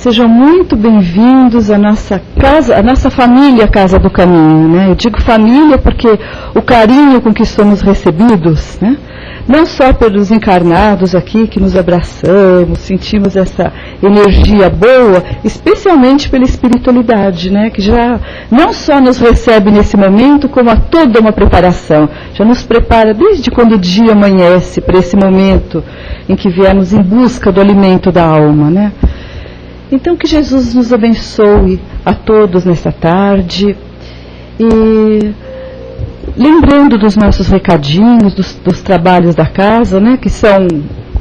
Sejam muito bem-vindos à nossa casa, à nossa família Casa do Caminho, né? Eu digo família porque o carinho com que somos recebidos, né? Não só pelos encarnados aqui que nos abraçamos, sentimos essa energia boa, especialmente pela espiritualidade, né? Que já não só nos recebe nesse momento, como há toda uma preparação. Já nos prepara desde quando o dia amanhece para esse momento em que viemos em busca do alimento da alma, né? Então que Jesus nos abençoe a todos nesta tarde e lembrando dos nossos recadinhos, dos trabalhos da casa, né, que são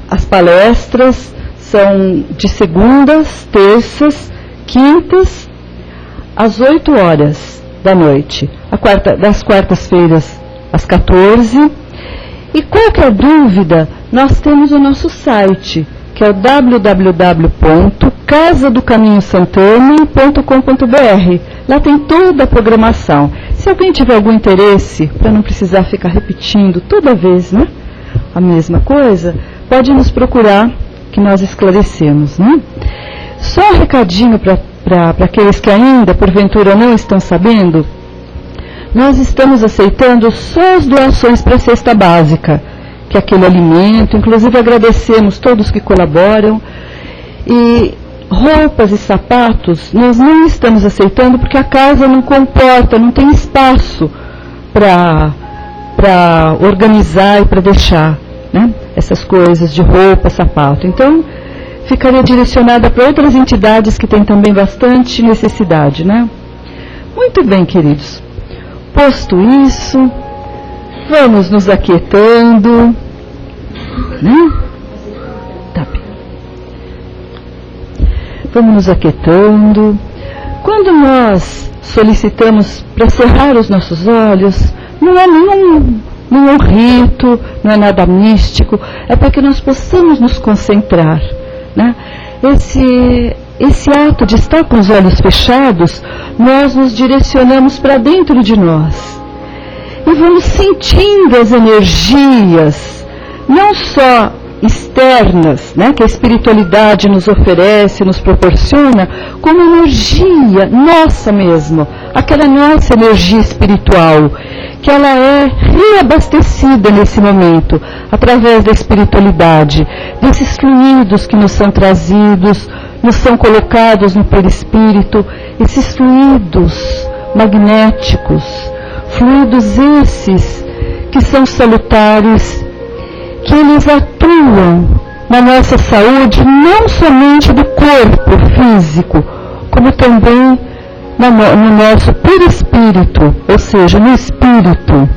as palestras, são de segundas, terças, quintas, às 8 horas da noite, das quartas-feiras às 14. E qualquer dúvida, nós temos o nosso site, que é o www.casadocaminhosantana.com.br. Lá tem toda a programação. Se alguém tiver algum interesse, para não precisar ficar repetindo toda vez, né, a mesma coisa, pode nos procurar que nós esclarecemos, né? Só um recadinho para aqueles que ainda, porventura, não estão sabendo. Nós estamos aceitando só as doações para a cesta básica, que é aquele alimento, inclusive agradecemos todos que colaboram, e roupas e sapatos nós não estamos aceitando porque a casa não comporta, não tem espaço para organizar e para deixar, né, essas coisas de roupa, sapato. Então, ficaria direcionada para outras entidades que têm também bastante necessidade, né? Muito bem, queridos. Posto isso, vamos nos aquietando, né? Tá bem. Vamos nos aquietando. Quando nós solicitamos para cerrar os nossos olhos, não é nenhum rito, não é nada místico, é para que nós possamos nos concentrar, né? Esse ato de estar com os olhos fechados, nós nos direcionamos para dentro de nós. E vamos sentindo as energias, não só externas, né, que a espiritualidade nos oferece, nos proporciona, como energia nossa mesmo, aquela nossa energia espiritual, que ela é reabastecida nesse momento, através da espiritualidade, desses fluidos que nos são trazidos, nos são colocados no perispírito, esses fluidos magnéticos, fluidos esses que são salutares, que eles atuam na nossa saúde, não somente do corpo físico, como também no nosso perispírito, ou seja, no espírito.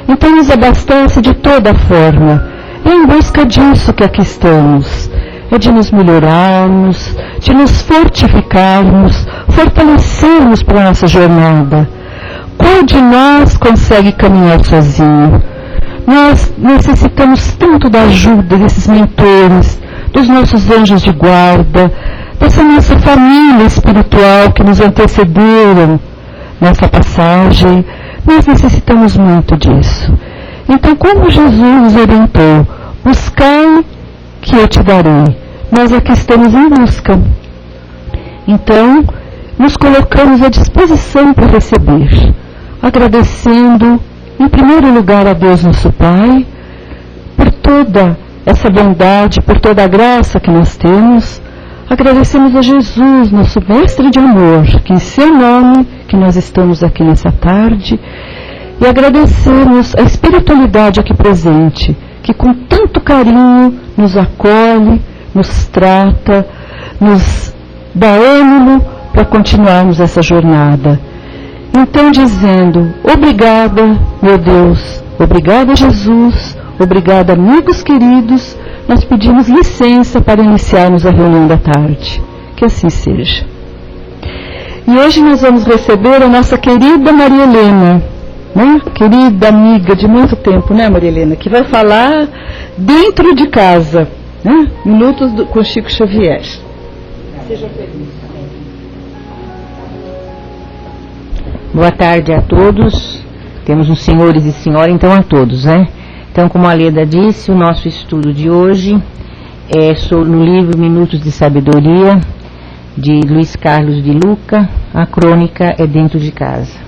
Então nos abastece de toda forma. É em busca disso que aqui estamos. É de nos melhorarmos, de nos fortificarmos, fortalecermos para a nossa jornada. Qual de nós consegue caminhar sozinho? Nós necessitamos tanto da ajuda desses mentores, dos nossos anjos de guarda, dessa nossa família espiritual que nos antecederam nessa passagem. Nós necessitamos muito disso. Então, como Jesus nos orientou, buscai que eu te darei. Nós aqui estamos em busca. Então, nos colocamos à disposição para receber, agradecendo, em primeiro lugar, a Deus nosso Pai, por toda essa bondade, por toda a graça que nós temos. Agradecemos a Jesus, nosso Mestre de amor, que em seu nome que nós estamos aqui nessa tarde, e agradecemos a espiritualidade aqui presente, que com tanto carinho nos acolhe, nos trata, nos dá ânimo para continuarmos essa jornada. Então, dizendo, obrigada, meu Deus, obrigada, Jesus, obrigada, amigos queridos, nós pedimos licença para iniciarmos a reunião da tarde. Que assim seja. E hoje nós vamos receber a nossa querida Maria Helena, né? Querida amiga de muito tempo, né, Maria Helena? Que vai falar dentro de casa, né? Minutos com Chico Xavier. Seja feliz. Boa tarde a todos. Temos uns senhores e senhora, então a todos, né? Então, como a Leda disse, o nosso estudo de hoje é no livro Minutos de Sabedoria, de Luiz Carlos de Luca, A Crônica é Dentro de Casa.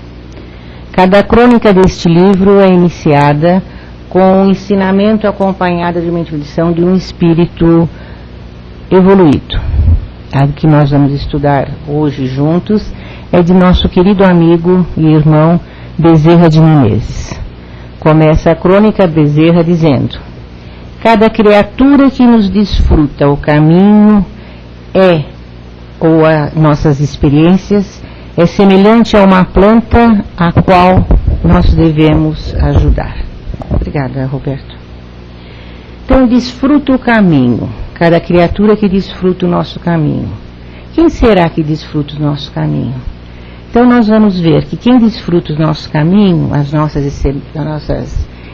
Cada crônica deste livro é iniciada com um ensinamento acompanhado de uma introdução de um espírito evoluído. A que nós vamos estudar hoje juntos é de nosso querido amigo e irmão Bezerra de Menezes. Começa a crônica Bezerra dizendo: cada criatura que nos desfruta o caminho ou as nossas experiências é semelhante a uma planta a qual nós devemos ajudar. Obrigada, Roberto. Então, desfruta o caminho. Cada criatura que desfruta o nosso caminho. Quem será que desfruta o nosso caminho? Então, nós vamos ver que quem desfruta o nosso caminho, as nossas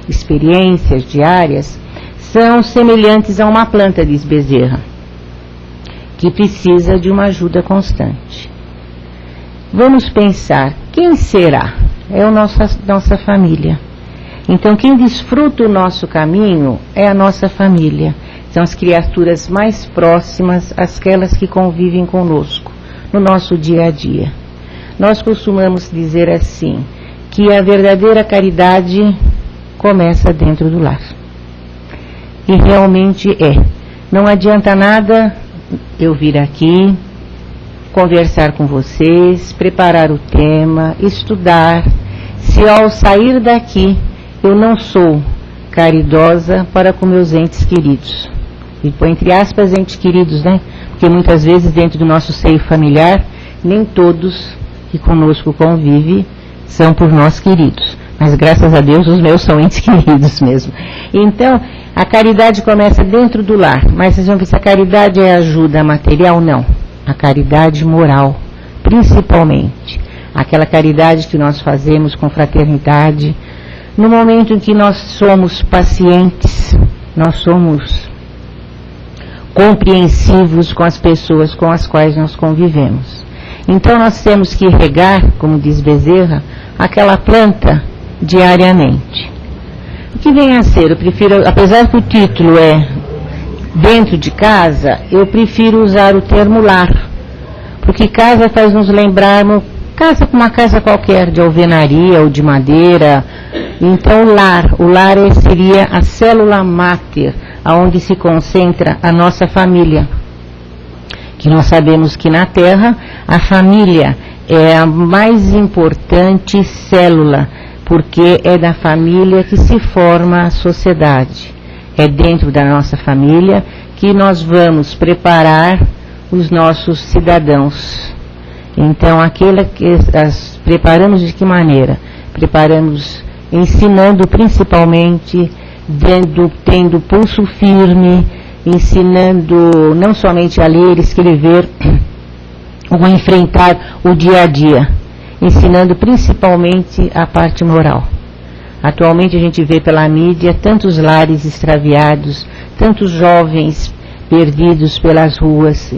experiências diárias, são semelhantes a uma planta, diz Bezerra, que precisa de uma ajuda constante. Vamos pensar, quem será? É a nossa família. Então, quem desfruta o nosso caminho é a nossa família. São as criaturas mais próximas, aquelas que convivem conosco, no nosso dia a dia. Nós costumamos dizer assim, que a verdadeira caridade começa dentro do lar. E realmente é. Não adianta nada eu vir aqui, conversar com vocês, preparar o tema, estudar, se ao sair daqui eu não sou caridosa para com meus entes queridos. E põe entre aspas entes queridos, né? Porque muitas vezes dentro do nosso seio familiar, nem todos que conosco convivem são por nós queridos. Mas graças a Deus os meus são entes queridos mesmo. Então, a caridade começa dentro do lar. Mas vocês vão ver se a caridade é ajuda material? Não. A caridade moral, principalmente. Aquela caridade que nós fazemos com fraternidade. No momento em que nós somos pacientes, nós somos compreensivos com as pessoas com as quais nós convivemos. Então nós temos que regar, como diz Bezerra, aquela planta diariamente. O que vem a ser? Eu prefiro, apesar que o título é Dentro de Casa, eu prefiro usar o termo lar, porque casa faz nos lembrar casa como uma casa qualquer, de alvenaria ou de madeira. Então o lar seria a célula máter, aonde se concentra a nossa família. Que nós sabemos que na Terra a família é a mais importante célula, porque é da família que se forma a sociedade. É dentro da nossa família que nós vamos preparar os nossos cidadãos. Então, preparamos de que maneira? Preparamos ensinando principalmente, tendo pulso firme, ensinando não somente a ler, escrever, ou a enfrentar o dia a dia, ensinando principalmente a parte moral. Atualmente a gente vê pela mídia tantos lares extraviados, tantos jovens perdidos pelas ruas,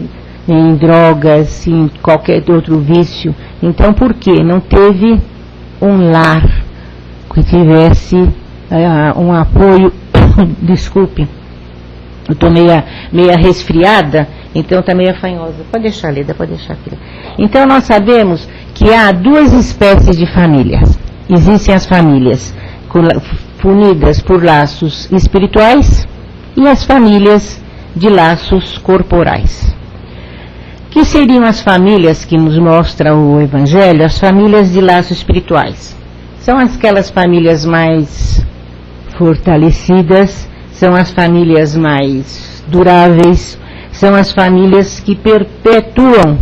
em drogas, em qualquer outro vício. Então, por quê? Não teve um lar que tivesse um apoio. Desculpe, eu estou meia resfriada, então está meia fanhosa. Pode deixar, Leda, pode deixar, filha. Então, nós sabemos que há duas espécies de famílias. Existem as famílias unidas por laços espirituais e as famílias de laços corporais. Que seriam as famílias que nos mostra o Evangelho? As famílias de laços espirituais. São aquelas famílias mais fortalecidas, são as famílias mais duráveis, são as famílias que perpetuam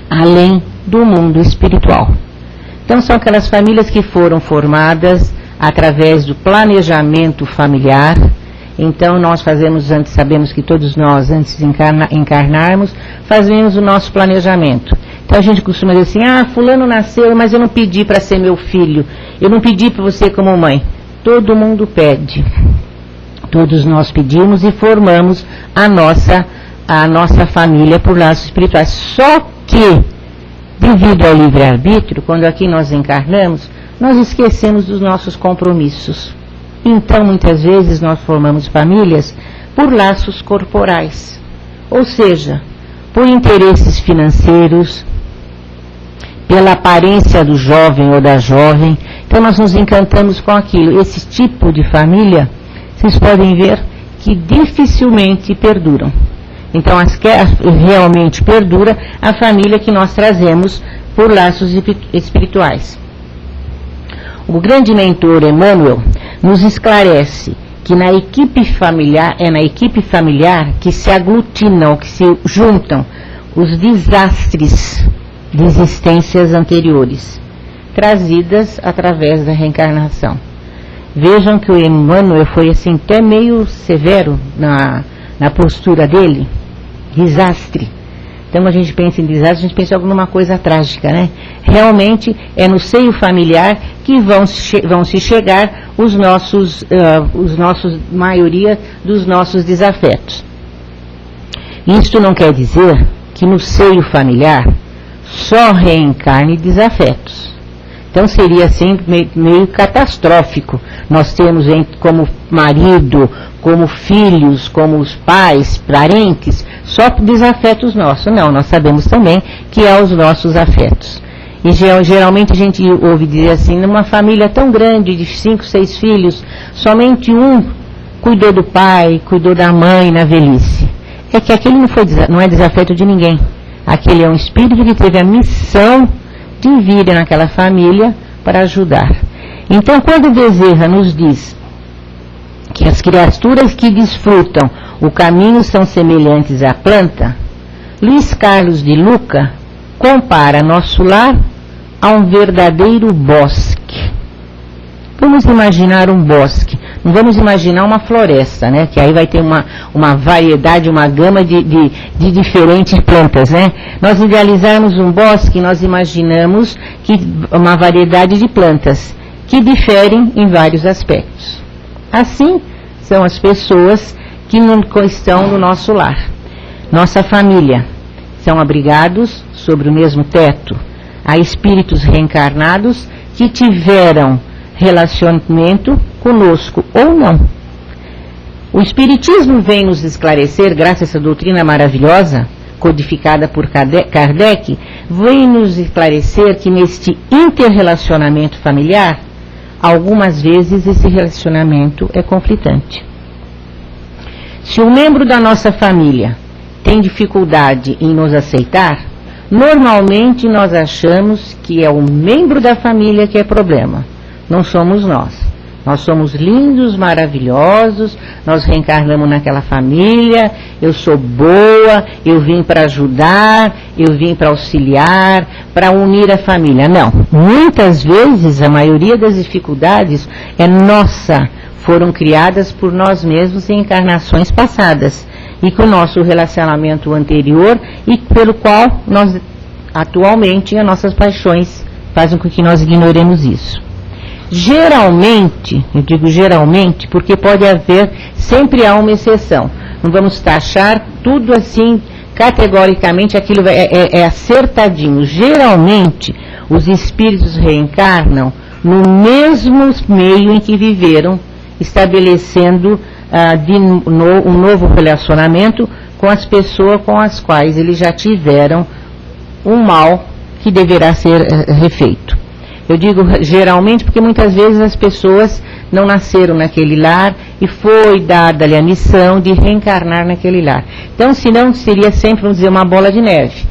além do mundo espiritual. Então são aquelas famílias que foram formadas através do planejamento familiar. Então nós sabemos que todos nós, antes de encarnarmos, fazemos o nosso planejamento. Então a gente costuma dizer assim, fulano nasceu, mas eu não pedi para ser meu filho, eu não pedi para você como mãe. Todo mundo pede. Todos nós pedimos e formamos a nossa família por laços espirituais. Só que, devido ao livre-arbítrio, quando aqui nós encarnamos, nós esquecemos dos nossos compromissos. Então, muitas vezes, nós formamos famílias por laços corporais. Ou seja, por interesses financeiros, pela aparência do jovem ou da jovem. Então nós nos encantamos com aquilo. Esse tipo de família, vocês podem ver que dificilmente perduram. Então as que realmente perdura a família que nós trazemos por laços espirituais. O grande mentor Emmanuel nos esclarece que na equipe familiar, é na equipe familiar que se aglutinam, que se juntam os desastres de existências anteriores, trazidas através da reencarnação. Vejam que o Emmanuel foi assim até meio severo na postura dele. Desastre. Então a gente pensa em desastre, a gente pensa em alguma coisa trágica, né? Realmente é no seio familiar que vão se chegar maioria dos nossos desafetos. Isto não quer dizer que no seio familiar só reencarne desafetos. Então seria assim meio catastrófico. Nós temos como marido, como filhos, como os pais, parentes, só desafetos nossos. Não, nós sabemos também que há os nossos afetos. E geralmente a gente ouve dizer assim, numa família tão grande, de 5, 6 filhos, somente um cuidou do pai, cuidou da mãe na velhice. É que aquele não é desafeto de ninguém. Aquele é um espírito que teve a missão de vir naquela família para ajudar. Então, quando Bezerra nos diz que as criaturas que desfrutam o caminho são semelhantes à planta, Luiz Carlos de Luca compara nosso lar a um verdadeiro bosque. Vamos imaginar um bosque. Não vamos imaginar uma floresta, né? Que aí vai ter uma variedade, uma gama de diferentes plantas, né? Nós idealizarmos um bosque, nós imaginamos que uma variedade de plantas que diferem em vários aspectos. Assim são as pessoas que estão no nosso lar. Nossa família são abrigados sobre o mesmo teto. Há espíritos reencarnados que tiveram relacionamento conosco ou não. O Espiritismo vem nos esclarecer, graças a essa doutrina maravilhosa, codificada por Kardec, vem nos esclarecer que neste interrelacionamento familiar, algumas vezes esse relacionamento é conflitante. Se um membro da nossa família tem dificuldade em nos aceitar, normalmente nós achamos que é o membro da família que é problema. Não somos nós. Nós somos lindos, maravilhosos, nós reencarnamos naquela família, eu sou boa, eu vim para ajudar, eu vim para auxiliar, para unir a família. Não, muitas vezes a maioria das dificuldades é nossa, foram criadas por nós mesmos em encarnações passadas e com o nosso relacionamento anterior e pelo qual nós atualmente as nossas paixões fazem com que nós ignoremos isso. Geralmente, eu digo geralmente, porque pode haver, sempre há uma exceção. Não vamos taxar tudo assim, categoricamente, aquilo é acertadinho. Geralmente, os espíritos reencarnam no mesmo meio em que viveram, estabelecendo um novo relacionamento com as pessoas com as quais eles já tiveram um mal que deverá ser refeito. Eu digo geralmente porque muitas vezes as pessoas não nasceram naquele lar e foi dada-lhe a missão de reencarnar naquele lar. Então, senão seria sempre, vamos dizer, uma bola de neve.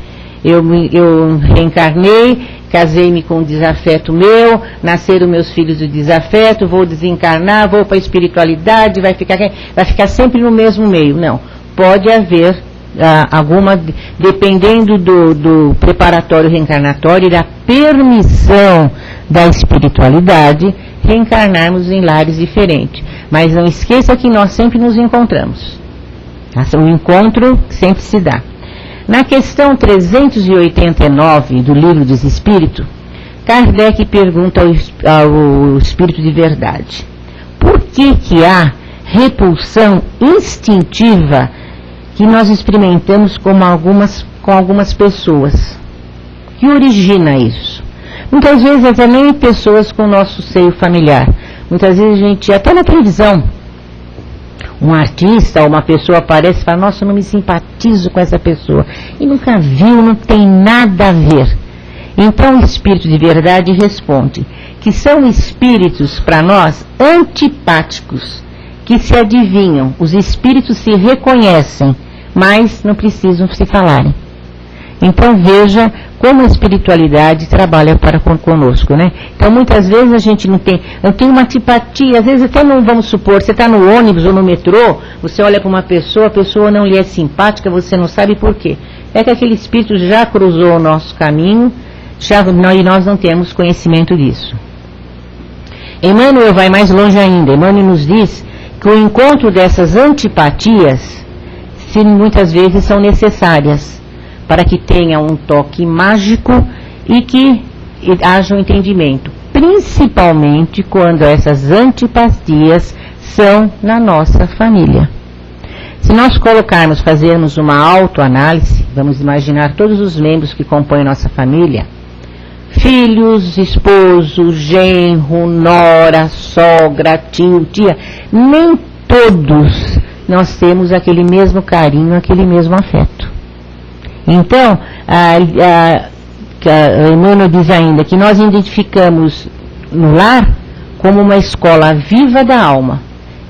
Eu reencarnei, casei-me com um desafeto meu, nasceram meus filhos do desafeto, vou desencarnar, vou para a espiritualidade, vai ficar sempre no mesmo meio. Não, pode haver alguma, dependendo do preparatório reencarnatório e da permissão da espiritualidade, reencarnarmos em lares diferentes. Mas não esqueça que nós sempre nos encontramos. O encontro sempre se dá. Na questão 389 do Livro dos Espíritos, Kardec pergunta ao Espírito de Verdade: por que repulsão instintiva que nós experimentamos com algumas pessoas? O que origina isso? Muitas vezes até nem pessoas com o nosso seio familiar. Muitas vezes a gente, até na televisão, um artista ou uma pessoa aparece e fala, nossa, eu não me simpatizo com essa pessoa. E nunca viu, não tem nada a ver. Então o espírito de verdade responde que são espíritos para nós antipáticos, que se adivinham, os espíritos se reconhecem, mas não precisam se falarem. Então veja como a espiritualidade trabalha para conosco, né? Então muitas vezes a gente não tem uma antipatia, às vezes até não, vamos supor, você está no ônibus ou no metrô, você olha para uma pessoa, a pessoa não lhe é simpática, você não sabe por quê. É que aquele espírito já cruzou o nosso caminho, e nós não temos conhecimento disso. Emmanuel vai mais longe ainda. Emmanuel nos diz que o encontro dessas antipatias, muitas vezes são necessárias para que tenha um toque mágico e que haja um entendimento, principalmente quando essas antipatias são na nossa família. Se nós fazermos uma autoanálise, vamos imaginar todos os membros que compõem nossa família, filhos, esposo, genro, nora, sogra, tio, tia, nem todos nós temos aquele mesmo carinho, aquele mesmo afeto. Então, Emmanuel diz ainda que nós identificamos no lar como uma escola viva da alma.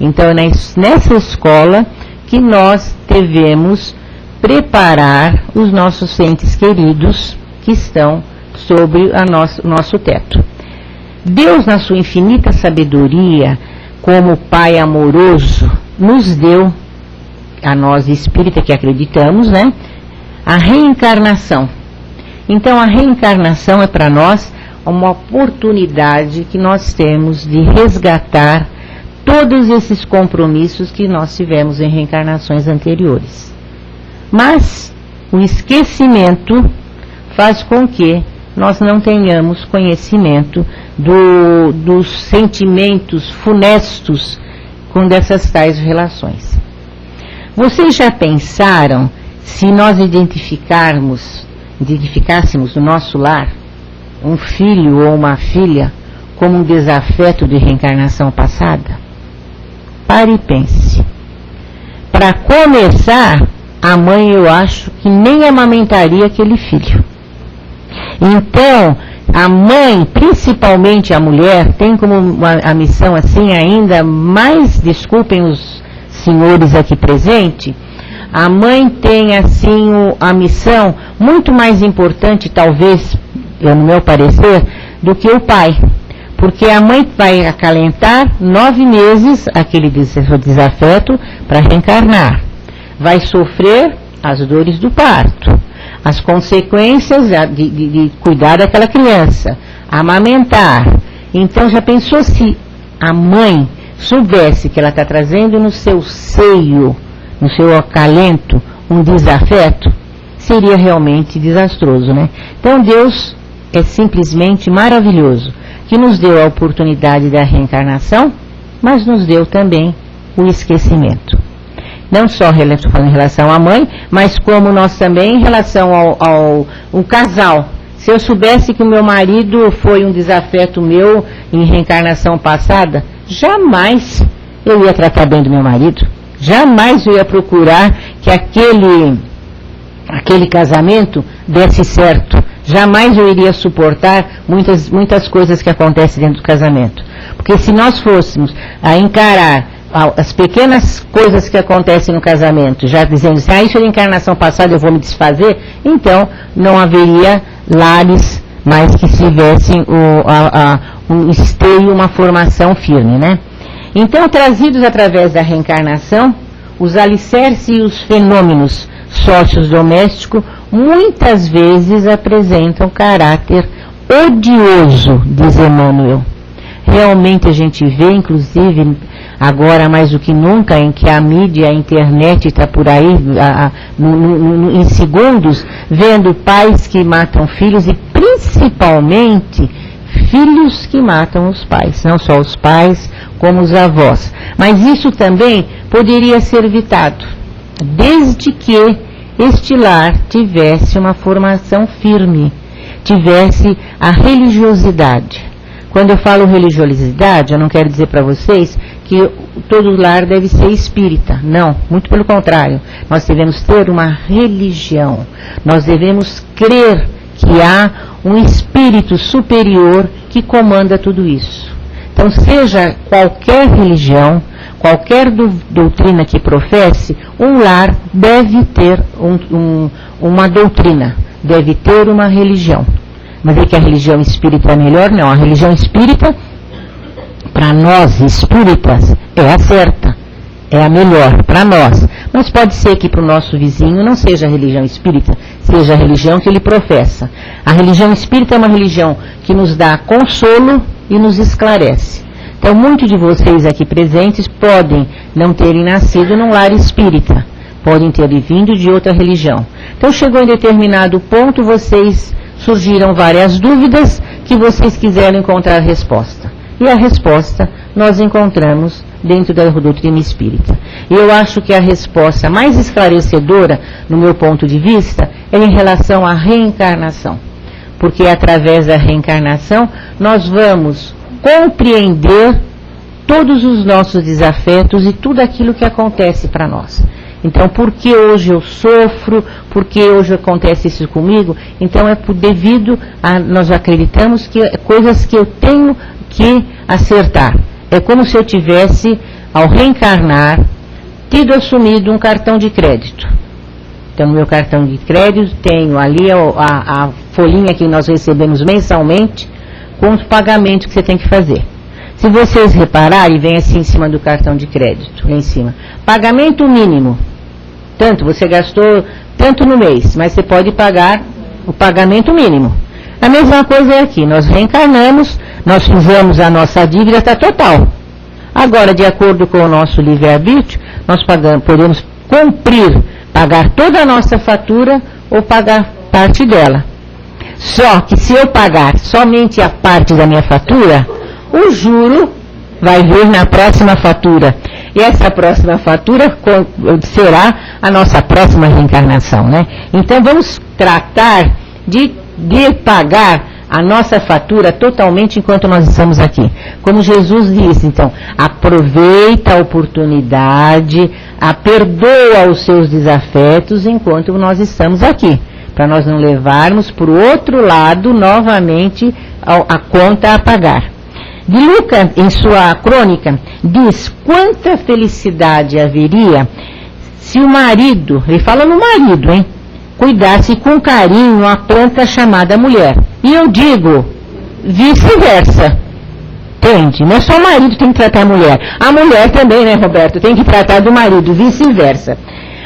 Então, é nessa escola que nós devemos preparar os nossos entes queridos que estão sobre o nosso teto. Deus, na sua infinita sabedoria, como Pai amoroso, nos deu, a nós espírita que acreditamos, né, a reencarnação. Então a reencarnação é para nós uma oportunidade que nós temos de resgatar todos esses compromissos que nós tivemos em reencarnações anteriores. Mas o esquecimento faz com que nós não tenhamos conhecimento dos sentimentos funestos com dessas tais relações. Vocês já pensaram se nós identificássemos no nosso lar um filho ou uma filha como um desafeto de reencarnação passada? Pare e pense. Para começar, a mãe, eu acho que nem amamentaria aquele filho. Então, a mãe, principalmente a mulher, tem como a missão assim ainda mais, desculpem os senhores aqui presentes, a mãe tem assim a missão muito mais importante, talvez, no meu parecer, do que o pai. Porque a mãe vai acalentar 9 meses aquele desafeto para reencarnar. Vai sofrer as dores do parto, as consequências de cuidar daquela criança, amamentar. Então já pensou se a mãe soubesse que ela está trazendo no seu seio, no seu acalento, um desafeto? Seria realmente desastroso, né? Então Deus é simplesmente maravilhoso, que nos deu a oportunidade da reencarnação, mas nos deu também o esquecimento. Não só em relação à mãe, mas como nós também em relação ao casal. Se eu soubesse que o meu marido foi um desafeto meu em reencarnação passada, jamais eu ia tratar bem do meu marido. Jamais eu ia procurar que aquele casamento desse certo. Jamais eu iria suportar muitas coisas que acontecem dentro do casamento. Porque se nós fôssemos a encarar as pequenas coisas que acontecem no casamento, já dizendo assim, isso é encarnação passada, eu vou me desfazer, então não haveria lares mais que se tivessem um esteio, uma formação firme, né? Então, trazidos através da reencarnação, os alicerces e os fenômenos sociodomésticos muitas vezes apresentam caráter odioso, diz Emmanuel. Realmente a gente vê, inclusive, agora mais do que nunca, em que a mídia, a internet está por aí, em segundos, vendo pais que matam filhos e principalmente filhos que matam os pais, não só os pais, como os avós. Mas isso também poderia ser evitado, desde que este lar tivesse uma formação firme, tivesse a religiosidade. Quando eu falo religiosidade, eu não quero dizer para vocês que todo lar deve ser espírita. Não, muito pelo contrário. Nós devemos ter uma religião. Nós devemos crer que há um espírito superior que comanda tudo isso. Então, seja qualquer religião, qualquer doutrina que professe, um lar deve ter uma doutrina, deve ter uma religião. Mas é que a religião espírita é melhor? Não, a religião espírita, para nós espíritas, é a certa, é a melhor para nós. Mas pode ser que para o nosso vizinho não seja a religião espírita, seja a religião que ele professa. A religião espírita é uma religião que nos dá consolo e nos esclarece. Então, muitos de vocês aqui presentes podem não terem nascido num lar espírita, podem ter vindo de outra religião. Então, chegou em determinado ponto, surgiram várias dúvidas que vocês quiseram encontrar resposta. E a resposta nós encontramos dentro da doutrina espírita. E eu acho que a resposta mais esclarecedora, no meu ponto de vista, é em relação à reencarnação. Porque através da reencarnação nós vamos compreender todos os nossos desafetos e tudo aquilo que acontece para nós. Então, por que hoje eu sofro? Por que hoje acontece isso comigo? Então, devido a nós acreditamos que é coisas que eu tenho que acertar. É como se eu tivesse, ao reencarnar, tido assumido um cartão de crédito. Então, no meu cartão de crédito, tenho ali a folhinha que nós recebemos mensalmente, com os pagamentos que você tem que fazer. Se vocês repararem, vem assim em cima do cartão de crédito, lá em cima. Pagamento mínimo. Tanto, você gastou tanto no mês, mas você pode pagar o pagamento mínimo. A mesma coisa é aqui, nós reencarnamos, nós fizemos a nossa dívida, está total. Agora, de acordo com o nosso livre-arbítrio, nós podemos cumprir, pagar toda a nossa fatura ou pagar parte dela. Só que se eu pagar somente a parte da minha fatura, o juro vai vir na próxima fatura. E essa próxima fatura será a nossa próxima reencarnação, né? Então vamos tratar de pagar a nossa fatura totalmente enquanto nós estamos aqui. Como Jesus disse, então, aproveita a oportunidade, perdoa os seus desafetos enquanto nós estamos aqui, para nós não levarmos para o outro lado novamente a conta a pagar. De Lucas, em sua crônica, diz quanta felicidade haveria se o marido, ele fala no marido, cuidasse com carinho a planta chamada mulher. E eu digo, vice-versa. Entende? Não é só o marido que tem que tratar a mulher. A mulher também, né, Roberto? Tem que tratar do marido, vice-versa.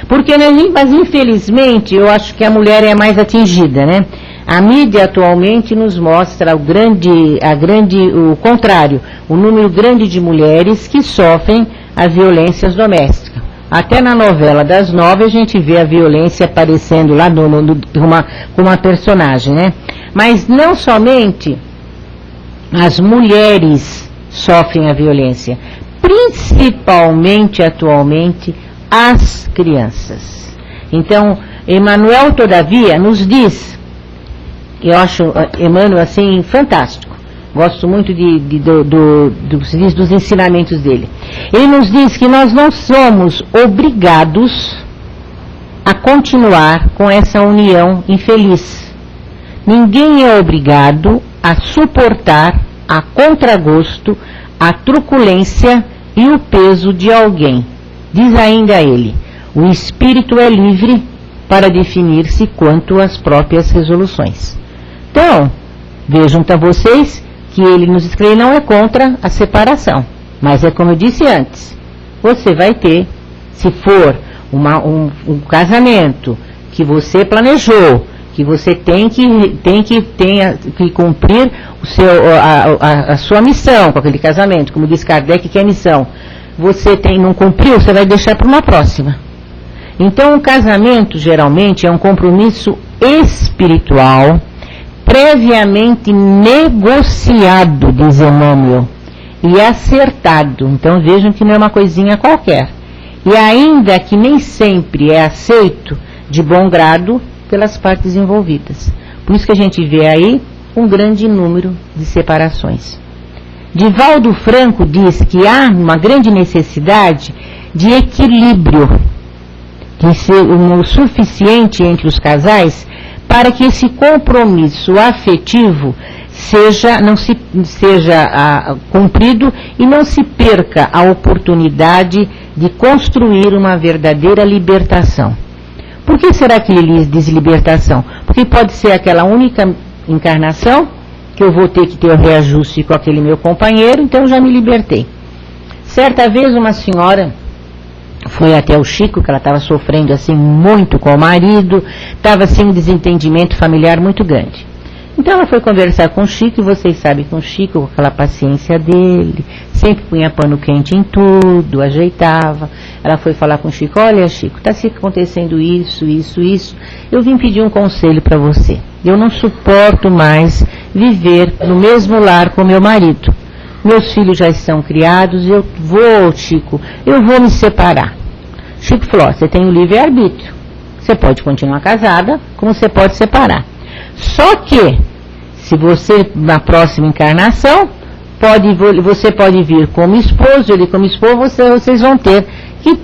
Porque, mas infelizmente, eu acho que a mulher é mais atingida, né? A mídia atualmente nos mostra o contrário, o número grande de mulheres que sofrem as violências domésticas. Até na novela das 9 a gente vê a violência aparecendo lá com uma personagem, né? Mas não somente as mulheres sofrem a violência, principalmente atualmente as crianças. Então, Emmanuel, todavia, nos diz, eu acho Emmanuel assim fantástico, gosto muito dos ensinamentos dele. Ele nos diz que nós não somos obrigados a continuar com essa união infeliz. Ninguém é obrigado a suportar a contragosto, a truculência e o peso de alguém. Diz ainda ele, o espírito é livre para definir-se quanto às próprias resoluções. Então, vejam então vocês que ele nos escreve não é contra a separação, mas é como eu disse antes, você vai ter, se for um casamento que você planejou, que você tem que cumprir a sua missão com aquele casamento, como diz Kardec, que é missão, você não cumpriu, você vai deixar para uma próxima. Então, o casamento, geralmente, é um compromisso espiritual, previamente negociado, diz Emmanuel, e acertado. Então, vejam que não é uma coisinha qualquer. E ainda que nem sempre é aceito de bom grado pelas partes envolvidas. Por isso que a gente vê aí um grande número de separações. Divaldo Franco diz que há uma grande necessidade de equilíbrio, de ser o suficiente entre os casais para que esse compromisso afetivo seja cumprido e não se perca a oportunidade de construir uma verdadeira libertação. Por que será que ele diz libertação? Porque pode ser aquela única encarnação que eu vou ter que ter o reajuste com aquele meu companheiro, então eu já me libertei. Certa vez uma senhora foi até o Chico, que ela estava sofrendo assim muito com o marido, estava assim um desentendimento familiar muito grande. Então ela foi conversar com o Chico, e vocês sabem que o Chico, com aquela paciência dele, sempre punha pano quente em tudo, ajeitava. Ela foi falar com o Chico: olha, Chico, está se acontecendo isso, eu vim pedir um conselho para você. Eu não suporto mais viver no mesmo lar com meu marido. Meus filhos já estão criados, Chico, eu vou me separar. Chico falou: você tem o livre-arbítrio. Você pode continuar casada, como você pode separar. Só que, se você, na próxima encarnação, você pode vir como esposo, ele como esposo, vocês vão ter que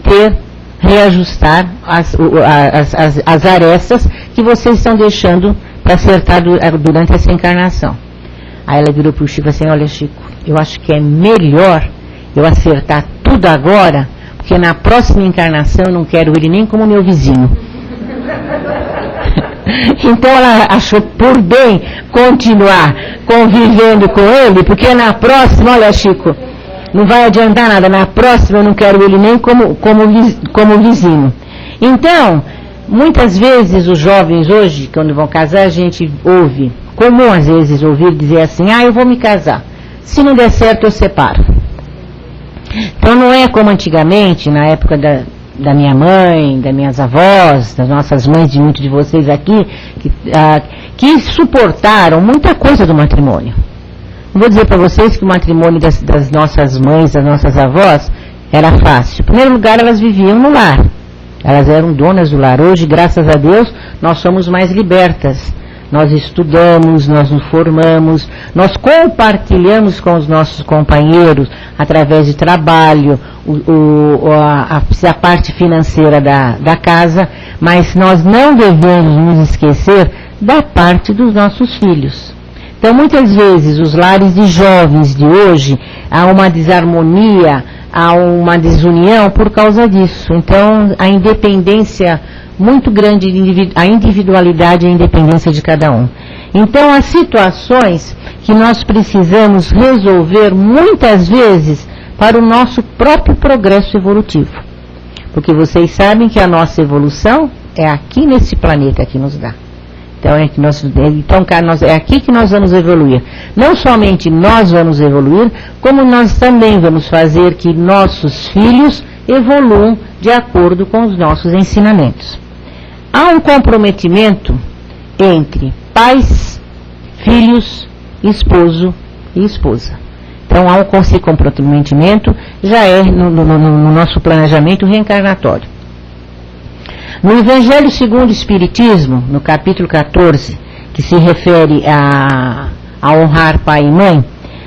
reajustar as arestas que vocês estão deixando para acertar durante essa encarnação. Aí ela virou para o Chico assim: olha, Chico, eu acho que é melhor eu acertar tudo agora, porque na próxima encarnação eu não quero ele nem como meu vizinho. Então ela achou por bem continuar convivendo com ele, porque na próxima, olha, Chico, não vai adiantar nada, na próxima eu não quero ele nem como vizinho. Então, muitas vezes os jovens hoje, quando vão casar, a gente ouve, comum às vezes ouvir dizer assim: eu vou me casar, se não der certo eu separo. Então não é como antigamente, na época da minha mãe, das minhas avós, das nossas mães, de muitos de vocês aqui, que suportaram muita coisa do matrimônio. Não vou dizer para vocês que o matrimônio das nossas mães, das nossas avós, era fácil. Em primeiro lugar, elas viviam no lar. Elas eram donas do lar. Hoje, graças a Deus, nós somos mais libertas. Nós estudamos, nós nos formamos, nós compartilhamos com os nossos companheiros, através de trabalho, a parte financeira da casa, mas nós não devemos nos esquecer da parte dos nossos filhos. Então, muitas vezes, os lares de jovens de hoje, há uma desarmonia, há uma desunião por causa disso. Então, a independência muito grande, a individualidade e a independência de cada um. Então, há situações que nós precisamos resolver muitas vezes para o nosso próprio progresso evolutivo. Porque vocês sabem que a nossa evolução é aqui nesse planeta que nos dá. Então é aqui que nós vamos evoluir. Não somente nós vamos evoluir, como nós também vamos fazer que nossos filhos evoluam de acordo com os nossos ensinamentos. Há um comprometimento entre pais, filhos, esposo e esposa. Então há esse comprometimento, já é no nosso planejamento reencarnatório. No Evangelho segundo o Espiritismo, no capítulo 14, que se refere a honrar pai e mãe,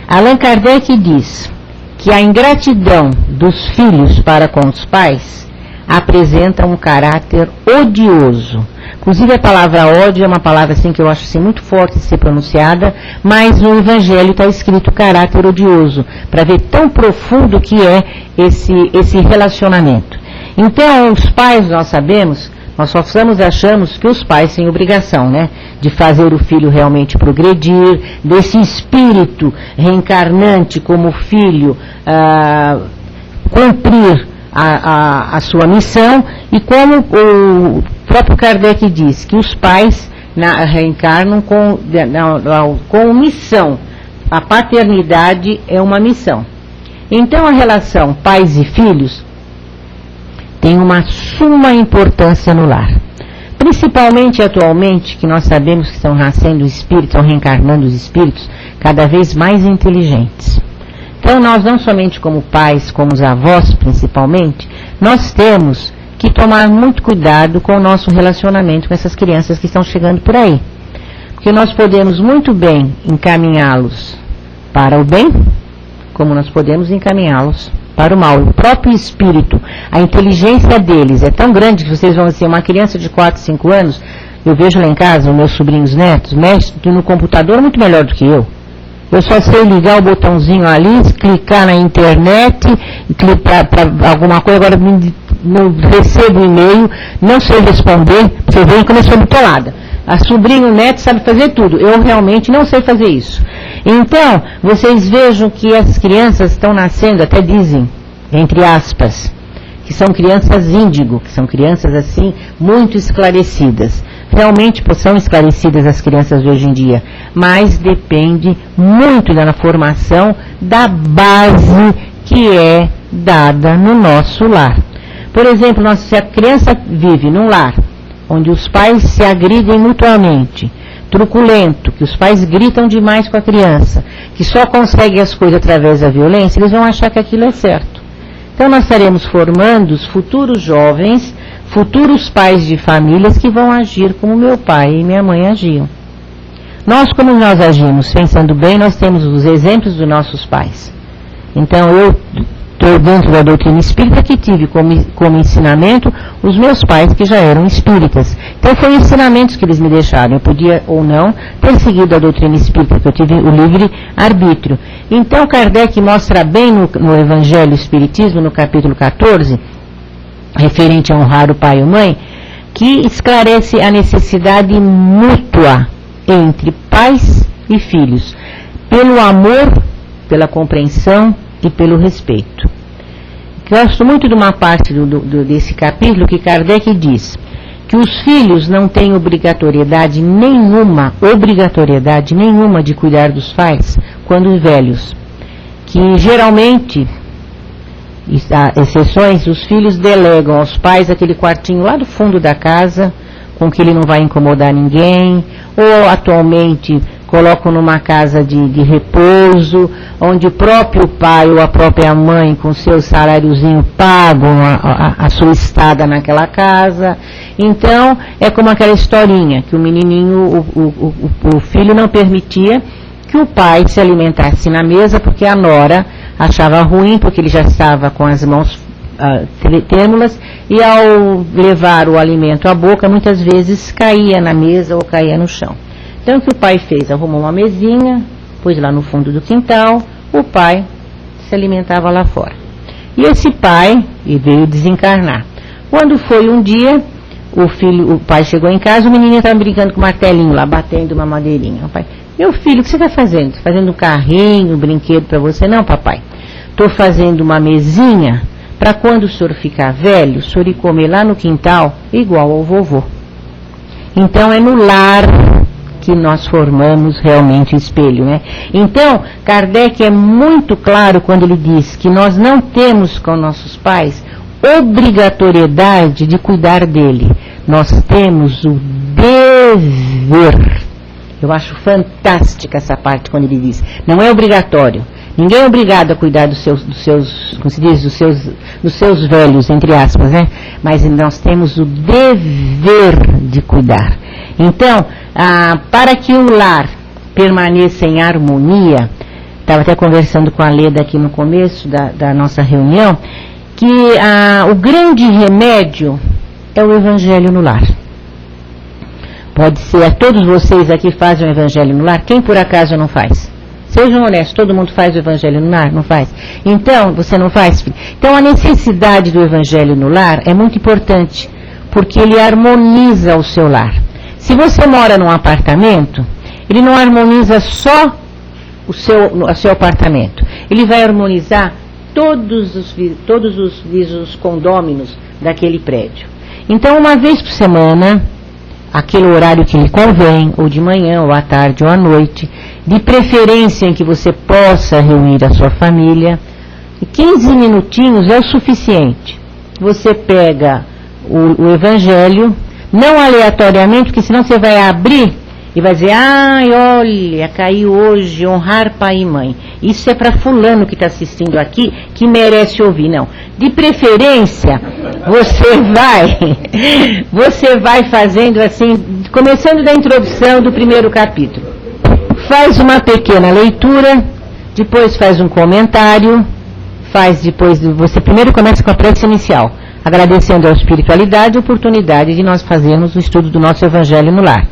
Allan Kardec diz que a ingratidão dos filhos para com os pais apresenta um caráter odioso. Inclusive a palavra ódio é uma palavra assim que eu acho assim, muito forte de ser pronunciada, mas no Evangelho está escrito caráter odioso, para ver tão profundo que é esse relacionamento. Então, os pais, nós sabemos, nós só achamos que os pais têm obrigação, né, de fazer o filho realmente progredir, desse espírito reencarnante como filho cumprir a sua missão, e como o próprio Kardec diz, que os pais reencarnam com missão. A paternidade é uma missão. Então, a relação pais e filhos tem uma suma importância no lar. Principalmente atualmente, que nós sabemos que estão nascendo espíritos, estão reencarnando os espíritos cada vez mais inteligentes. Então nós não somente como pais, como os avós principalmente, nós temos que tomar muito cuidado com o nosso relacionamento com essas crianças que estão chegando por aí. Porque nós podemos muito bem encaminhá-los para o bem, como nós podemos encaminhá-los para o mal. O próprio espírito, a inteligência deles é tão grande que vocês vão dizer, uma criança de 4, 5 anos, eu vejo lá em casa, os meus sobrinhos netos, mexe no computador muito melhor do que eu. Eu só sei ligar o botãozinho ali, clicar na internet, clicar para alguma coisa, agora não recebo e-mail, não sei responder, você vem e começou bitolada. A sobrinha, o neto sabe fazer tudo, eu realmente não sei fazer isso. Então, vocês vejam que as crianças estão nascendo, até dizem, entre aspas, que são crianças índigo, que são crianças assim, muito esclarecidas. Realmente são esclarecidas as crianças de hoje em dia, mas depende muito da formação da base que é dada no nosso lar. Por exemplo, se a criança vive num lar onde os pais se agridem mutuamente, truculento, que os pais gritam demais com a criança, que só conseguem as coisas através da violência, eles vão achar que aquilo é certo. Então nós estaremos formando os futuros jovens, futuros pais de famílias que vão agir como meu pai e minha mãe agiam. Como nós agimos, pensando bem, nós temos os exemplos dos nossos pais. Então eu estou dentro da doutrina espírita que tive como ensinamento os meus pais que já eram espíritas. Então foram ensinamentos que eles me deixaram. Eu podia ou não ter seguido a doutrina espírita, que eu tive o livre arbítrio. Então Kardec mostra bem no Evangelho Espiritismo, no capítulo 14, referente a honrar o pai e a mãe, que esclarece a necessidade mútua entre pais e filhos, pelo amor, pela compreensão e pelo respeito. Gosto muito de uma parte desse capítulo que Kardec diz que os filhos não têm obrigatoriedade nenhuma de cuidar dos pais quando velhos, que geralmente, há exceções, os filhos delegam aos pais aquele quartinho lá do fundo da casa, com que ele não vai incomodar ninguém, ou atualmente colocam numa casa de repouso, onde o próprio pai ou a própria mãe, com seu saláriozinho, pagam a sua estada naquela casa. Então, é como aquela historinha, que o menininho, o filho não permitia que o pai se alimentasse na mesa, porque a nora achava ruim, porque ele já estava com as mãos trêmulas, e ao levar o alimento à boca, muitas vezes caía na mesa ou caía no chão. Então o que o pai fez? Arrumou uma mesinha, pôs lá no fundo do quintal, o pai se alimentava lá fora. E esse pai veio desencarnar. Quando foi um dia, o pai chegou em casa, o menino estava brincando com o martelinho lá, batendo uma madeirinha. O pai, meu filho, o que você está fazendo? Fazendo um carrinho, um brinquedo para você? Não, papai, estou fazendo uma mesinha para quando o senhor ficar velho, o senhor ir comer lá no quintal, igual ao vovô. Então é no lar que nós formamos realmente o espelho, né? Então, Kardec é muito claro quando ele diz que nós não temos com nossos pais obrigatoriedade de cuidar dele. Nós temos o dever. Eu acho fantástica essa parte quando ele diz, não é obrigatório. Ninguém é obrigado a cuidar dos seus, como se diz, dos seus velhos, entre aspas, né? Mas nós temos o dever de cuidar. Então, para que o lar permaneça em harmonia, estava até conversando com a Leda aqui no começo da nossa reunião, que o grande remédio é o Evangelho no lar. Pode ser, todos vocês aqui fazem o Evangelho no lar, quem por acaso não faz? Sejam honestos, todo mundo faz o Evangelho no lar? Não faz? Então, você não faz, filho? Então, a necessidade do Evangelho no lar é muito importante, porque ele harmoniza o seu lar. Se você mora num apartamento, ele não harmoniza só o seu apartamento. Ele vai harmonizar todos os condôminos daquele prédio. Então, uma vez por semana, aquele horário que lhe convém, ou de manhã, ou à tarde, ou à noite, de preferência em que você possa reunir a sua família, 15 minutinhos é o suficiente. Você pega o Evangelho, não aleatoriamente, porque senão você vai abrir e vai dizer, ai, olha, caiu hoje, honrar pai e mãe. Isso é para fulano que está assistindo aqui, que merece ouvir. Não. De preferência, você vai fazendo assim, começando da introdução do primeiro capítulo. Faz uma pequena leitura, depois faz um comentário, você primeiro começa com a prece inicial, agradecendo à espiritualidade a oportunidade de nós fazermos o estudo do nosso Evangelho no lar.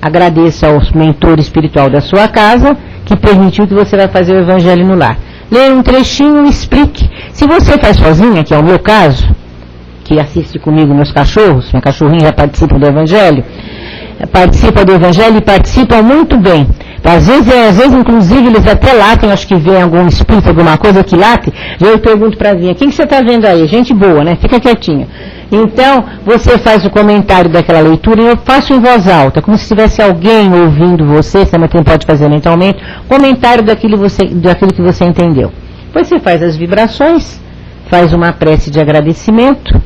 Agradeça ao mentor espiritual da sua casa, que permitiu que você vai fazer o Evangelho no lar. Leia um trechinho e explique. Se você faz sozinha, que é o meu caso, que assiste comigo meus cachorros, minha cachorrinha já participa do Evangelho e participam muito bem. Às vezes, inclusive, eles até latem, acho que vê algum espírito, alguma coisa que late, eu pergunto para a Vinha, quem que você está vendo aí? Gente boa, né? Fica quietinha. Então, você faz o comentário daquela leitura e eu faço em voz alta, como se tivesse alguém ouvindo você também pode fazer mentalmente, comentário daquilo que você entendeu. Depois você faz as vibrações, faz uma prece de agradecimento,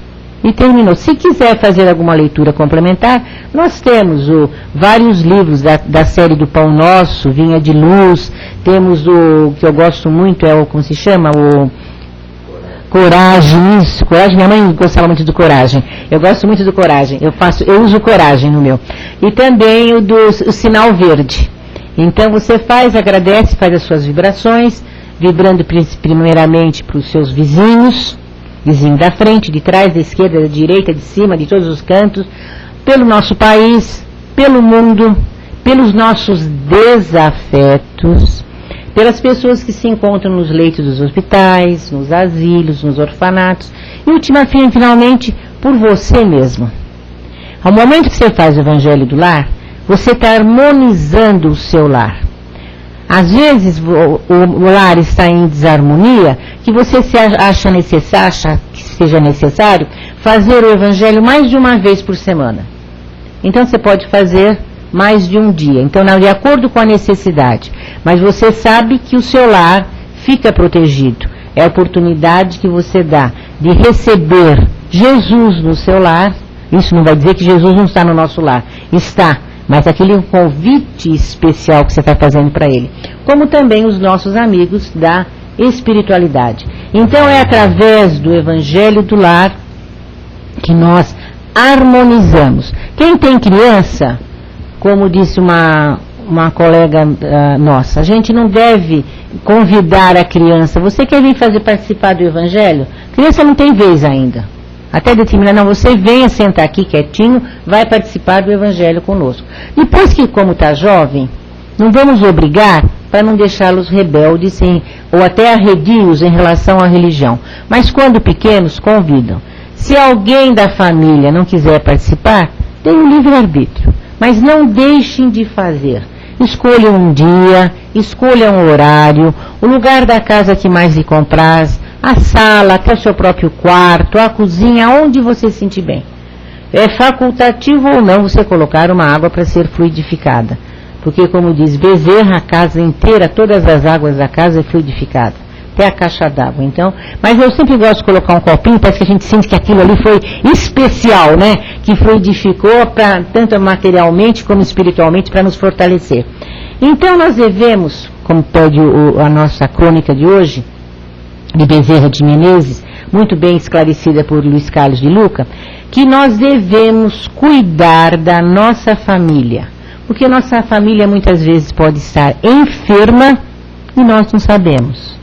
e terminou. Se quiser fazer alguma leitura complementar, nós temos vários livros da série do Pão Nosso, Vinha de Luz, temos o que eu gosto muito, como se chama? O Coragem, isso, Coragem, minha mãe gostava muito do Coragem, eu gosto muito do Coragem, eu uso Coragem no meu. E também o Sinal Verde. Então você agradece, faz as suas vibrações, vibrando primeiramente para os seus vizinho da frente, de trás, da esquerda, da direita, de cima, de todos os cantos, pelo nosso país, pelo mundo, pelos nossos desafetos, pelas pessoas que se encontram nos leitos dos hospitais, nos asilos, nos orfanatos, e finalmente, por você mesmo. Ao momento que você faz o Evangelho do Lar, você está harmonizando o seu lar. Às vezes o lar está em desarmonia, que você acha que seja necessário fazer o Evangelho mais de uma vez por semana. Então você pode fazer mais de um dia, então de acordo com a necessidade. Mas você sabe que o seu lar fica protegido. É a oportunidade que você dá de receber Jesus no seu lar. Isso não vai dizer que Jesus não está no nosso lar. Está. Mas aquele convite especial que você está fazendo para ele. Como também os nossos amigos da espiritualidade. Então é através do Evangelho do Lar que nós harmonizamos. Quem tem criança, como disse uma colega nossa, a gente não deve convidar a criança. Você quer vir participar do Evangelho? A criança não tem vez ainda. Até determinar, não, você venha sentar aqui quietinho, vai participar do Evangelho conosco. Depois que, como está jovem, não vamos obrigar para não deixá-los rebeldes ou até arredios em relação à religião. Mas quando pequenos, convidam. Se alguém da família não quiser participar, tem um livre-arbítrio. Mas não deixem de fazer. Escolham um dia, escolham um horário, o lugar da casa que mais lhe compraz, a sala, até o seu próprio quarto, a cozinha, onde você se sentir bem. É facultativo ou não você colocar uma água para ser fluidificada. Porque, como diz Bezerra, a casa inteira, todas as águas da casa é fluidificada. Até a caixa d'água. Então, mas eu sempre gosto de colocar um copinho, parece que a gente sente que aquilo ali foi especial, né? Que fluidificou tanto materialmente como espiritualmente para nos fortalecer. Então nós devemos, como pede a nossa crônica de hoje, de Bezerra de Menezes, muito bem esclarecida por Luiz Carlos de Luca, que nós devemos cuidar da nossa família. Porque nossa família muitas vezes pode estar enferma e nós não sabemos.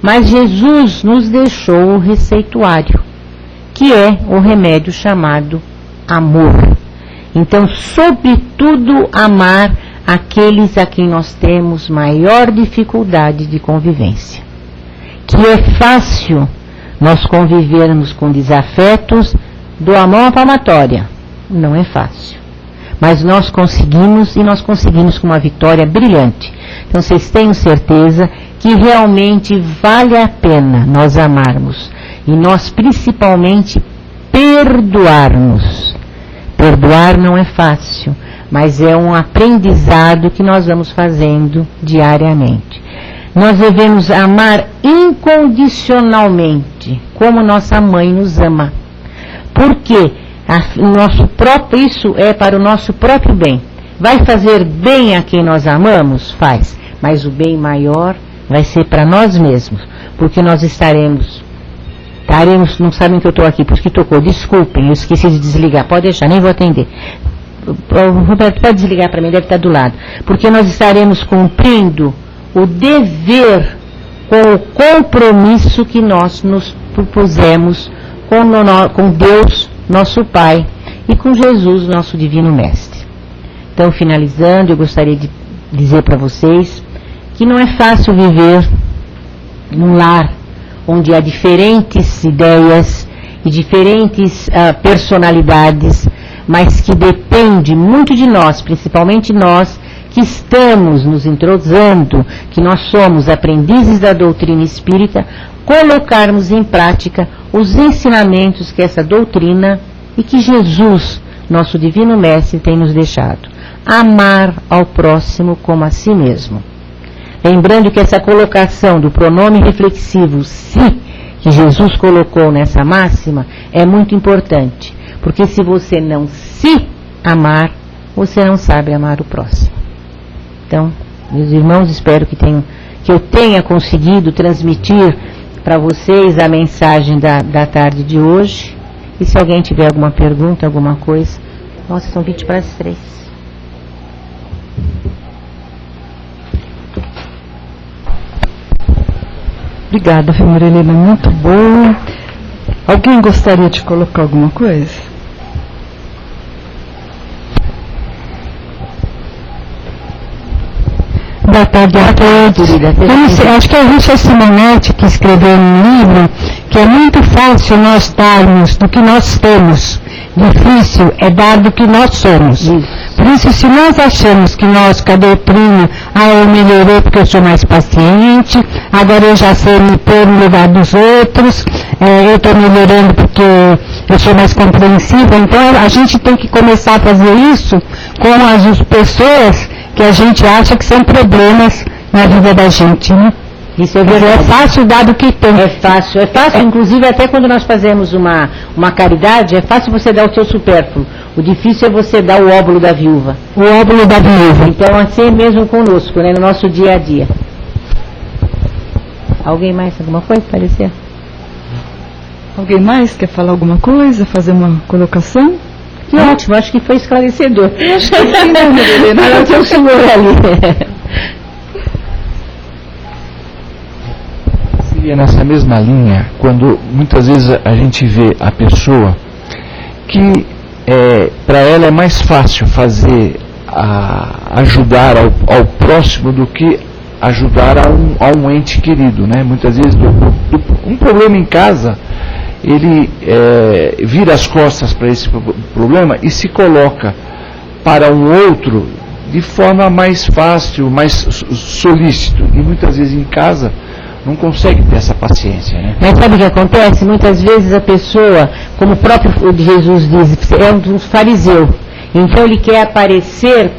Mas Jesus nos deixou o receituário, que é o remédio chamado amor. Então, sobretudo, amar aqueles a quem nós temos maior dificuldade de convivência. Que é fácil nós convivermos com desafetos do amor à palmatória. Não é fácil. Mas nós conseguimos, e nós conseguimos com uma vitória brilhante. Então vocês tenham certeza que realmente vale a pena nós amarmos. E nós principalmente perdoarmos. Perdoar não é fácil, mas é um aprendizado que nós vamos fazendo diariamente. Nós devemos amar incondicionalmente, como nossa mãe nos ama. Por quê? Isso é para o nosso próprio bem. Vai fazer bem a quem nós amamos? Faz. Mas o bem maior vai ser para nós mesmos. Porque nós estaremos, não sabem que eu estou aqui, porque tocou, desculpem, eu esqueci de desligar, pode deixar, nem vou atender. O Roberto, pode desligar para mim, deve estar do lado. Porque nós estaremos cumprindo o dever com o compromisso que nós nos propusemos com Deus, nosso Pai, e com Jesus, nosso Divino Mestre. Então, finalizando, eu gostaria de dizer para vocês que não é fácil viver num lar onde há diferentes ideias e diferentes personalidades, mas que depende muito de nós, principalmente nós que estamos nos entrosando, que nós somos aprendizes da doutrina espírita, colocarmos em prática os ensinamentos que essa doutrina e que Jesus, nosso Divino Mestre, tem nos deixado. Amar ao próximo como a si mesmo. Lembrando que essa colocação do pronome reflexivo se, que Jesus colocou nessa máxima, é muito importante, porque se você não se amar, você não sabe amar o próximo. Então, meus irmãos, espero que eu tenha conseguido transmitir para vocês a mensagem da tarde de hoje. E se alguém tiver alguma pergunta, alguma coisa... Nossa, são 20 para as 3. Obrigada, Frei Marilena, muito boa. Alguém gostaria de colocar alguma coisa? Boa tarde a todos. Acho que a Rússia Simonetti, que escreveu um livro, que é muito fácil nós darmos do que nós temos. Difícil é dar do que nós somos. Por isso, se nós achamos que nós, com a doutrina, eu melhorei porque eu sou mais paciente, agora eu já sei me pôr no lugar dos outros, eu estou melhorando porque eu sou mais compreensiva, então a gente tem que começar a fazer isso com as pessoas que a gente acha que são problemas na vida da gente, né? Isso é verdade. É fácil dar do que tem. É fácil, inclusive até quando nós fazemos uma caridade, é fácil você dar o seu supérfluo. O difícil é você dar o óbolo da viúva. O óbolo da viúva. Então assim é mesmo conosco, né, no nosso dia a dia. Alguém mais, alguma coisa para parecer? Alguém mais quer falar alguma coisa, fazer uma colocação? Que ótimo, acho que foi esclarecedor. Acho que sim, né, Marilena? Olha o seu senhor ali. Seria nessa mesma linha, quando muitas vezes a gente vê a pessoa que para ela é mais fácil ajudar ao próximo do que ajudar a um ente querido, né? Muitas vezes um problema em casa, ele vira as costas para esse problema e se coloca para um outro de forma mais fácil, mais solícito, e muitas vezes em casa não consegue ter essa paciência, né? Mas sabe o que acontece? Muitas vezes a pessoa, como o próprio Jesus diz, é um fariseu. Então ele quer aparecer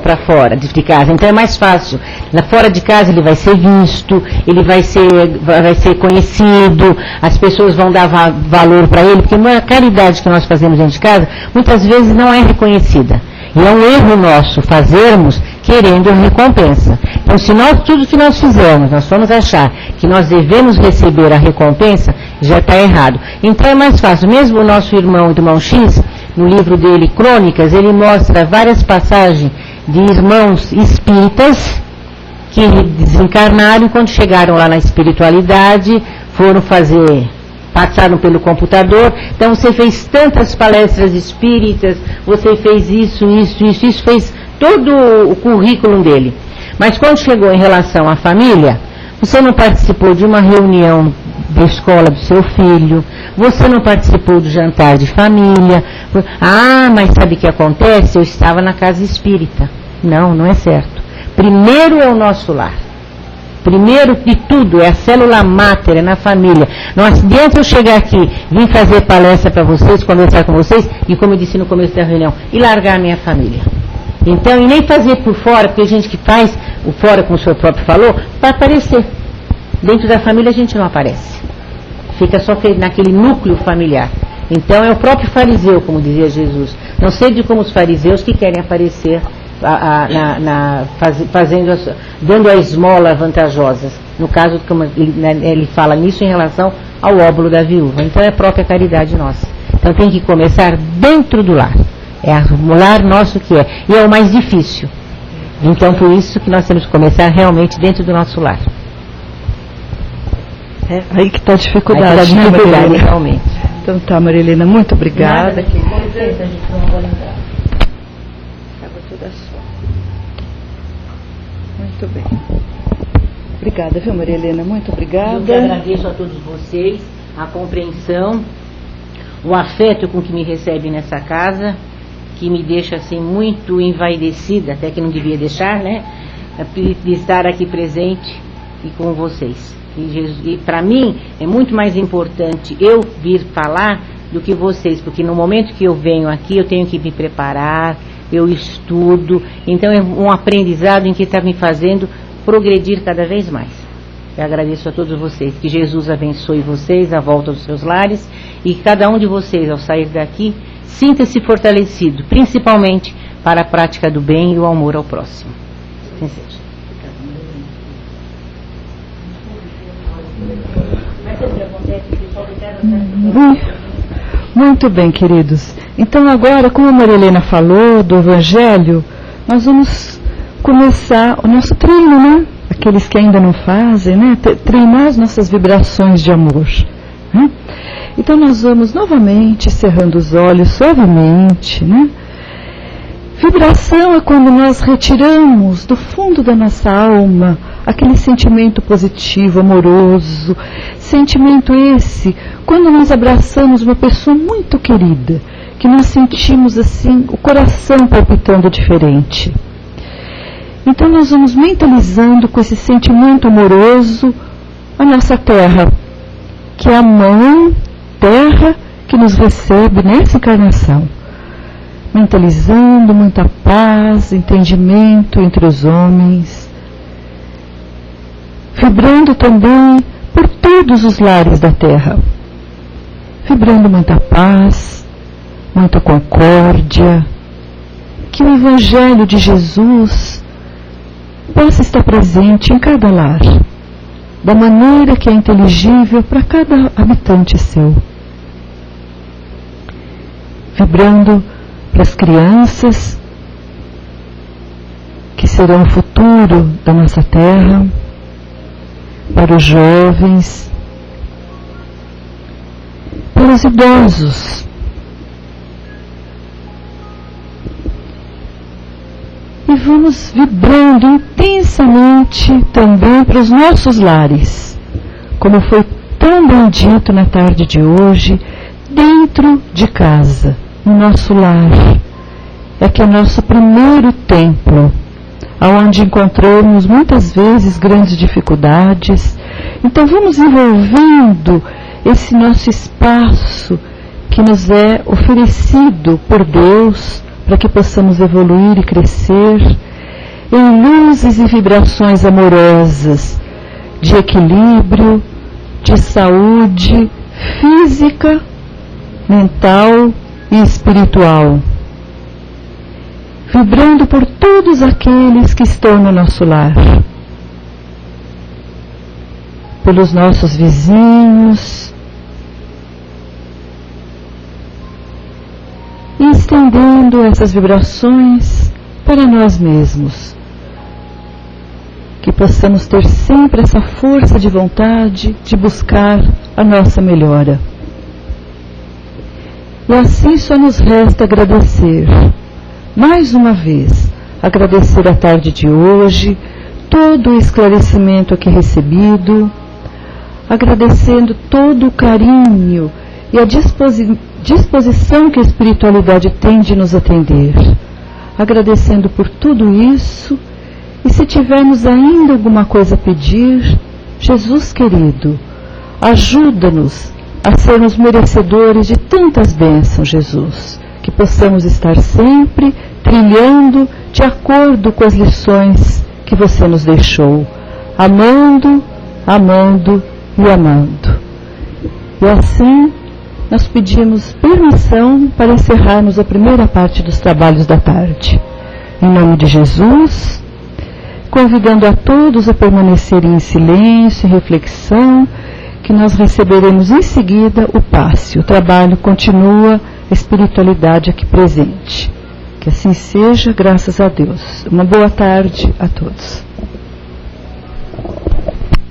para fora de casa. Então é mais fácil. Lá fora de casa ele vai ser visto, ele vai ser conhecido, as pessoas vão dar valor para ele, porque a caridade que nós fazemos dentro de casa, muitas vezes não é reconhecida. E é um erro nosso fazermos querendo a recompensa. Então, se tudo que nós fizermos, nós formos achar que nós devemos receber a recompensa, já está errado. Então é mais fácil. Mesmo o nosso irmão X, no livro dele, Crônicas, ele mostra várias passagens de irmãos espíritas que desencarnaram e quando chegaram lá na espiritualidade, passaram pelo computador. Então você fez tantas palestras espíritas, você fez isso fez todo o currículo dele. Mas quando chegou em relação à família, você não participou de uma reunião da escola do seu filho, você não participou do jantar de família. Mas sabe o que acontece? Eu estava na casa espírita. Não é certo. Primeiro é o nosso lar. Primeiro de tudo é a célula máter, é na família. Não adianta eu chegar aqui, vim fazer palestra para vocês, conversar com vocês, e como eu disse no começo da reunião, e largar a minha família. Então, e nem fazer por fora, porque a gente que faz o fora, como o senhor próprio falou, para aparecer. Dentro da família a gente não aparece. Fica só naquele núcleo familiar. Então é o próprio fariseu, como dizia Jesus. Não sei de como os fariseus que querem aparecer dando a esmola vantajosas. No caso, como ele fala nisso em relação ao óbolo da viúva. Então é a própria caridade nossa. Então tem que começar dentro do lar. É o lar nosso que é. E é o mais difícil. Então, por isso que nós temos que começar realmente dentro do nosso lar. É aí que está a dificuldade, Aí que tá a dificuldade, Maria Helena? realmente. Então tá, Maria Helena, muito obrigada. Nada, com licença, gente, não vou lembrar. Estava toda só. Muito bem. Obrigada, viu, Maria Helena? Muito obrigada. Eu que agradeço a todos vocês a compreensão, o afeto com que me recebem nessa casa, que me deixa assim muito envaidecida, até que não devia deixar, né? De estar aqui presente e com vocês. E para mim é muito mais importante eu vir falar do que vocês, porque no momento que eu venho aqui eu tenho que me preparar, eu estudo, então é um aprendizado em que está me fazendo progredir cada vez mais. Eu agradeço a todos vocês, que Jesus abençoe vocês à volta dos seus lares e que cada um de vocês, ao sair daqui, sinta-se fortalecido, principalmente para a prática do bem e o amor ao próximo. Assim seja. Muito bem, queridos. Então agora, como a Maria Helena falou do Evangelho, nós vamos começar o nosso treino, né? Aqueles que ainda não fazem, né? Treinar as nossas vibrações de amor, né? Então nós vamos novamente cerrando os olhos suavemente, né? Vibração é quando nós retiramos do fundo da nossa alma aquele sentimento positivo, amoroso, sentimento esse, quando nós abraçamos uma pessoa muito querida, que nós sentimos assim, o coração palpitando diferente. Então nós vamos mentalizando com esse sentimento amoroso a nossa terra, que é a mãe terra que nos recebe nessa encarnação. Mentalizando muita paz, entendimento entre os homens, vibrando também por todos os lares da terra, vibrando muita paz, muita concórdia, que o Evangelho de Jesus possa estar presente em cada lar, da maneira que é inteligível para cada habitante seu, vibrando para as crianças que serão o futuro da nossa terra, para os jovens, para os idosos, e vamos vibrando intensamente também para os nossos lares, como foi tão bem dito na tarde de hoje, dentro de casa. No nosso lar, é que é nosso primeiro templo, aonde encontramos muitas vezes grandes dificuldades. Então vamos envolvendo esse nosso espaço que nos é oferecido por Deus para que possamos evoluir e crescer em luzes e vibrações amorosas de equilíbrio, de saúde física, mental e espiritual, vibrando por todos aqueles que estão no nosso lar, pelos nossos vizinhos, e estendendo essas vibrações para nós mesmos, que possamos ter sempre essa força de vontade de buscar a nossa melhora. E assim só nos resta agradecer, mais uma vez, agradecer a tarde de hoje, todo o esclarecimento aqui recebido, agradecendo todo o carinho e a disposição que a espiritualidade tem de nos atender, agradecendo por tudo isso, e se tivermos ainda alguma coisa a pedir, Jesus querido, ajuda-nos a sermos merecedores de tantas bênçãos, Jesus, que possamos estar sempre trilhando de acordo com as lições que você nos deixou, amando, amando e amando. E assim, nós pedimos permissão para encerrarmos a primeira parte dos trabalhos da tarde. Em nome de Jesus, convidando a todos a permanecerem em silêncio e reflexão, que nós receberemos em seguida o passe. O trabalho continua, a espiritualidade aqui presente. Que Que assim seja, graças a Deus. Uma boa tarde a todos.